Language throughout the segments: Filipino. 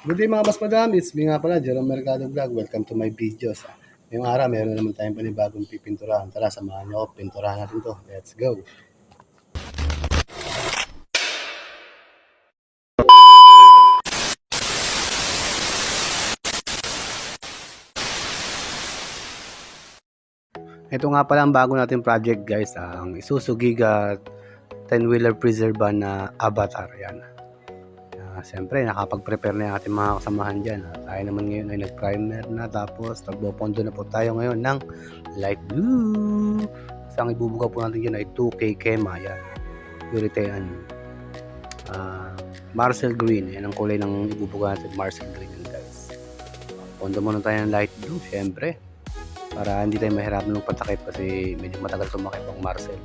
Good day mga mas madam, it's me nga pala, Jerome Mercado Vlog. Welcome to my videos. Ngayong araw, meron naman tayong panibagong pipinturahan. Tara, samahan nyo ako, pinturahan natin to. Let's go! Ito nga pala ang bago natin project guys, ang Isuzu Giga 10-wheeler freezer van na Avatar. Yan. Siyempre, nakapag-prepare na yung ating mga kasamahan dyan. Tayo naman ngayon ay nag-primer na, tapos nagbopondo na po tayo ngayon ng light blue. Kasi ang ibubuga po natin dyan ay 2K Kema. Yan. Puritan. Marcel Green. Yan ang kulay ng ibubuga natin. Marcel Green yan guys. Pondo muna tayo ng light blue, siyempre. Para hindi tayo mahirapan ng patakip kasi medyo matagal tumakip ang Marcel.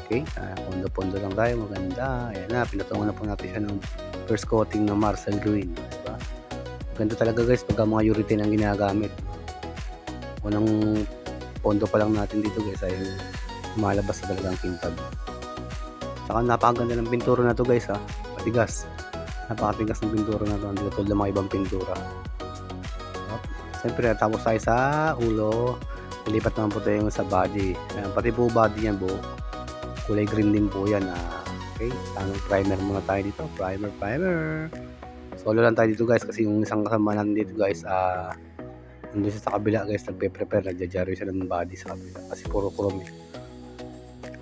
Okay, pondo-pondo lang tayo, maganda. Ayan na, pinatungan na po natin siya ng first coating ng Marcel Green, diba? Ganda talaga guys pagka mga urethane ang ginagamit. Unang pondo pa lang natin dito guys ay lumalabas na talagang kintab. Saka napakaganda ng pintura na to guys ha, matigas. Napakatigas ng pintura na to, hindi tulad ng mga ibang pintura. Siyempre tapos tayo sa ulo, ilipat naman po tayo sa body. Ayan, pati po body yan buo. Kulay green din po yan. Okay, tamang primer muna tayo dito. Primer. Solo lang tayo dito guys kasi yung isang kasama natin dito guys, nandun siya sa kabila guys, nagpe-prepare, nagja-jarry siya ng body sa kabila kasi puro chrome eh.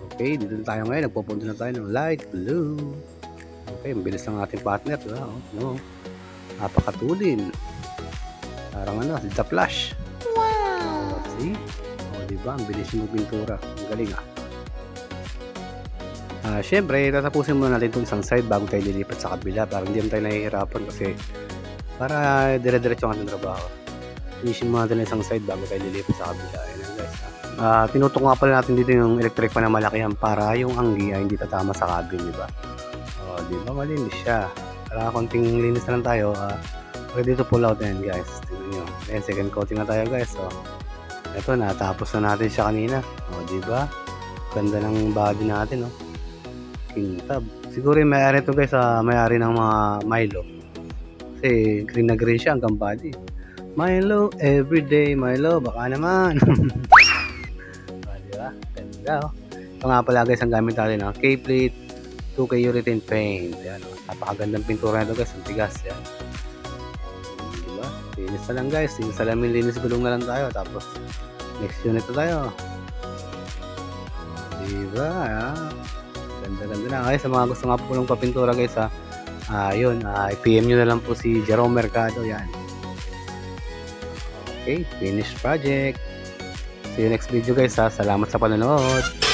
Okay, dito na tayo ngayon, nagpupunta na tayo ng light blue. Okay, mabilis ng ating partner, diba? No? Napakatulin. Parang ano, si The Flash. Wow! See? Diba? Ang bilis yung pintura. Ang galing Siyempre, tatapusin muna natin itong isang side bago tayo lilipat sa kabila para hindi tayo nahihirapan kasi para dire-diretso ang ating trabaho. Finishin muna natin isang side bago tayo lilipat sa kabila. Ayan guys. Tinutok nga pala natin dito yung electric fan na malakihan para yung anggi ay hindi tatama sa cabin, di ba? Di ba malinis siya? Para konting linis na lang tayo. Ready to pull out yan guys. Tingnan nyo. Ayan, second coating na tayo guys. Ito, natapos na natin siya kanina. Di ba? Ganda ng body natin, kintab. Siguro yung may-ari ito guys, may-ari ng mga Milo. Kasi green na green siya hanggang body. Milo, everyday Milo, baka naman. Diba? Ganda Ito nga pala guys, ang gamit natin ng K-plate 2K urethane paint. Yan, napakagandang pintura nito guys, ang tigas yan. Diba? Linis na lang guys, yung salamin linis gulong na lang tayo. Tapos next unit na tayo. Diba? Ganda na. Okay, sa mga gusto nga po ng papintura guys yun, i-PM nyo na lang po si Jerome Mercado. Yan. Okay, finished project. See you next video guys Salamat sa panonood.